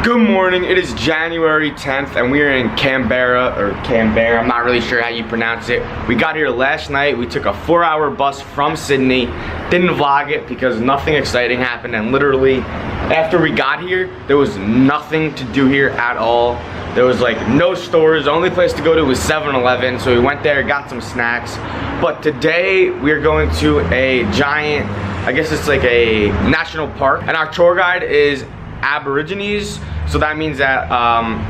Good morning, it is January 10th and we are in Canberra, I'm not really sure how you pronounce it. We got here last night, we took a 4-hour bus from Sydney. Didn't vlog it because nothing exciting happened, and literally after we got here, there was nothing to do here at all. There was like no stores, the only place to go to was 7-Eleven, so we went there, got some snacks. But today we are going to a giant, I guess it's like a national park, and our tour guide is Aborigines, so that means that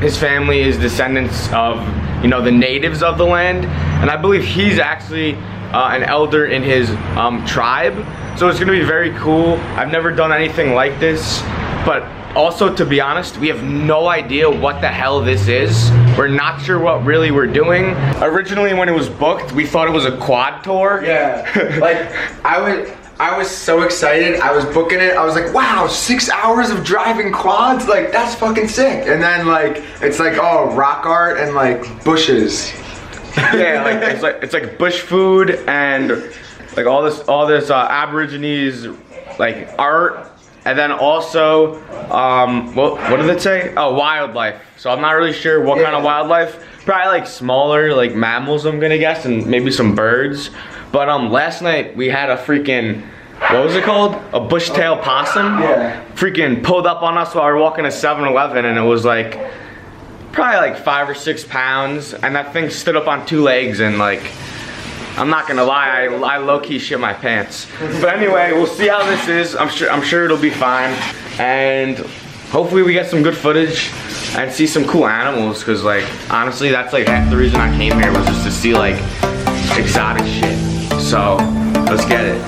his family is descendants of, you know, the natives of the land, and I believe he's actually an elder in his tribe. So it's gonna be very cool. I've never done anything like this, but also, to be honest, we have no idea what the hell this is. We're not sure what really we're doing. Originally, when it was booked, we thought it was a quad tour. Yeah, like I was so excited. I was booking it. I was like, wow, 6 hours of driving quads? Like, that's fucking sick. And then like, it's like, oh, rock art and like bushes. Yeah, it's like bush food and like all this Aborigines like art, and then also what did it say? Oh, wildlife. So I'm not really sure what kind of wildlife. Probably like smaller like mammals, I'm gonna guess, and maybe some birds. But last night we had a freaking, what was it called? A bush-tailed possum? Yeah. Freaking pulled up on us while we were walking to 7-Eleven, and it was like probably like 5 or 6 pounds, and that thing stood up on 2 legs, and like, I'm not gonna lie, I low-key shit my pants. But anyway, we'll see how this is. I'm sure it'll be fine, and hopefully we get some good footage and see some cool animals, because like honestly, that's like half the reason I came here, was just to see like exotic shit. So let's get it.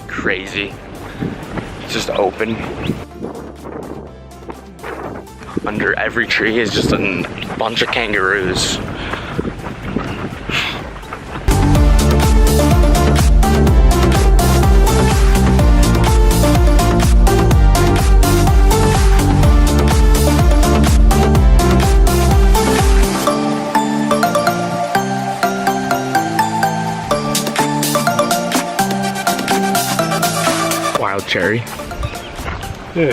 Crazy. It's just open. Under every tree is just a bunch of kangaroos. Wild cherry. Yeah.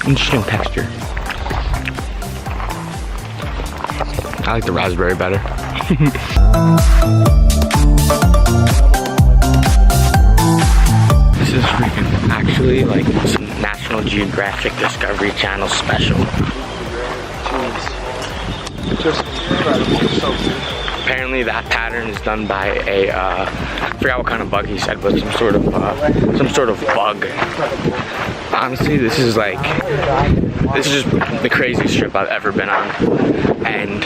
Interesting texture. I like the raspberry better. This is freaking actually like some National Geographic Discovery Channel special. Apparently that pattern is done by a, I forgot what kind of bug he said, but some sort of bug. Honestly, this is just the craziest trip I've ever been on. And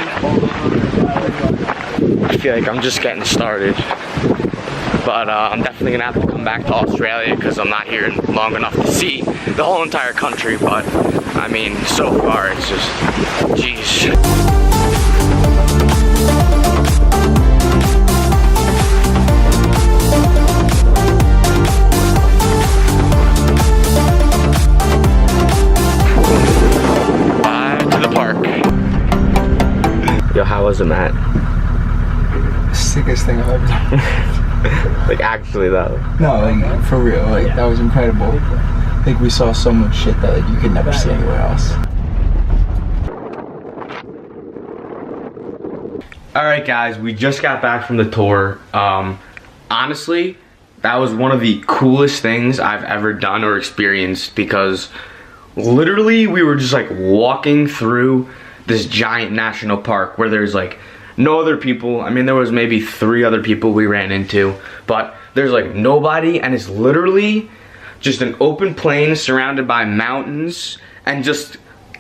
I feel like I'm just getting started. But I'm definitely gonna have to come back to Australia because I'm not here long enough to see the whole entire country. But I mean, so far it's just, jeez. Yo, how was it, Matt? Sickest thing I've ever done. Like, actually though. No, like for real, like that was incredible. I think we saw so much shit that like you could never see anywhere else. Alright guys, we just got back from the tour. Honestly, that was one of the coolest things I've ever done or experienced, because literally we were just like walking through this giant national park where there's like no other people. I mean, there was maybe 3 other people we ran into, but there's like nobody, and it's literally just an open plain surrounded by mountains and just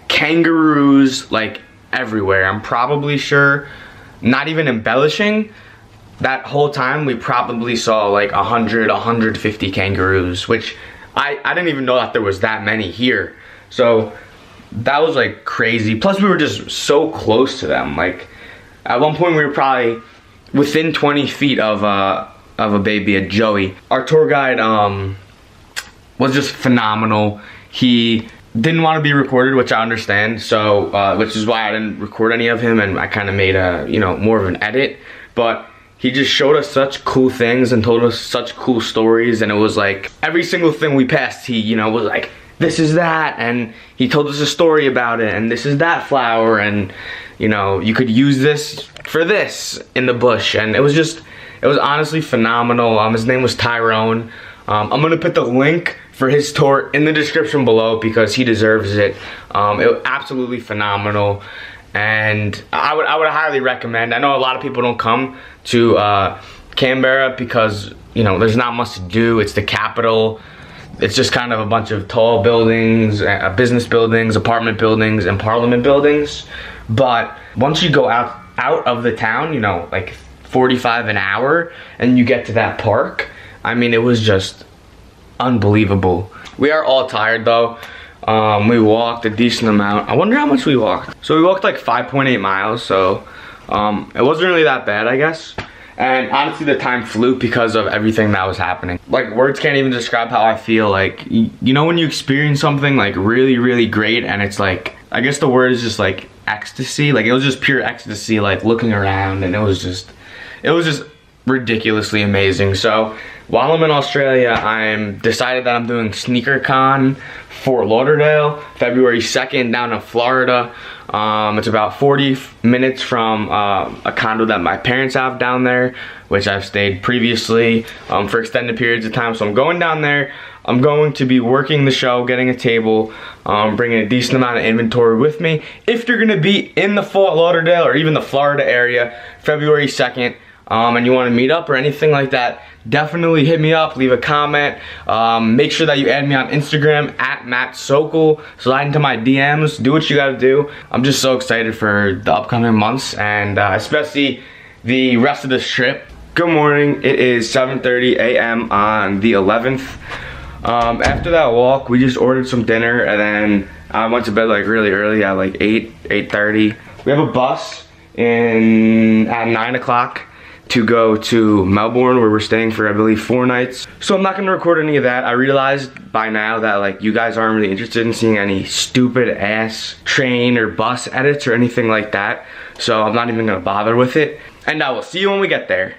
kangaroos like everywhere. I'm probably sure, not even embellishing, that whole time we probably saw like 100, 150 kangaroos, which I didn't even know that there was that many here. So that was like crazy. Plus we were just so close to them. Like at one point we were probably within 20 feet of a baby, a Joey. Our tour guide was just phenomenal. He didn't want to be recorded, which I understand. So which is why I didn't record any of him, and I kind of made a, you know, more of an edit. But he just showed us such cool things and told us such cool stories, and it was like every single thing we passed, he, you know, was like, this is that, and he told us a story about it, and this is that flower, and you know, you could use this for this in the bush. And it was honestly phenomenal. His name was Tyrone. I'm gonna put the link for his tour in the description below because he deserves it. It was absolutely phenomenal, and I would highly recommend. I know a lot of people don't come to Canberra because, you know, there's not much to do. It's the capital. It's just kind of a bunch of tall buildings, business buildings, apartment buildings, and parliament buildings. But once you go out of the town, you know, like 45 an hour, and you get to that park, I mean, it was just unbelievable. We are all tired though. We walked a decent amount. I wonder how much we walked. So we walked like 5.8 miles, so it wasn't really that bad, I guess. And honestly, the time flew because of everything that was happening. Like, words can't even describe how I feel. Like, you know when you experience something like really, really great, and it's like, I guess the word is just like ecstasy. Like, it was just pure ecstasy, like looking around, and it was just ridiculously amazing. So while I'm in Australia, I'm decided that I'm doing SneakerCon Fort Lauderdale, February 2nd, down in Florida. It's about 40 minutes from a condo that my parents have down there, which I've stayed previously for extended periods of time. So I'm going down there. I'm going to be working the show, getting a table, bringing a decent amount of inventory with me. If you're gonna be in the Fort Lauderdale or even the Florida area, February 2nd, and you want to meet up or anything like that, definitely hit me up, leave a comment. Make sure that you add me on Instagram at Matt Sokol. Slide into my DMs, do what you gotta do. I'm just so excited for the upcoming months, and especially the rest of this trip. Good morning, it is 7:30 a.m. on the 11th. After that walk, we just ordered some dinner, and then I went to bed like really early at like 8:30. We have a bus at 9 o'clock to go to Melbourne, where we're staying for, I believe, 4 nights. So I'm not gonna record any of that. I realized by now that like you guys aren't really interested in seeing any stupid ass train or bus edits or anything like that. So I'm not even gonna bother with it. And I will see you when we get there.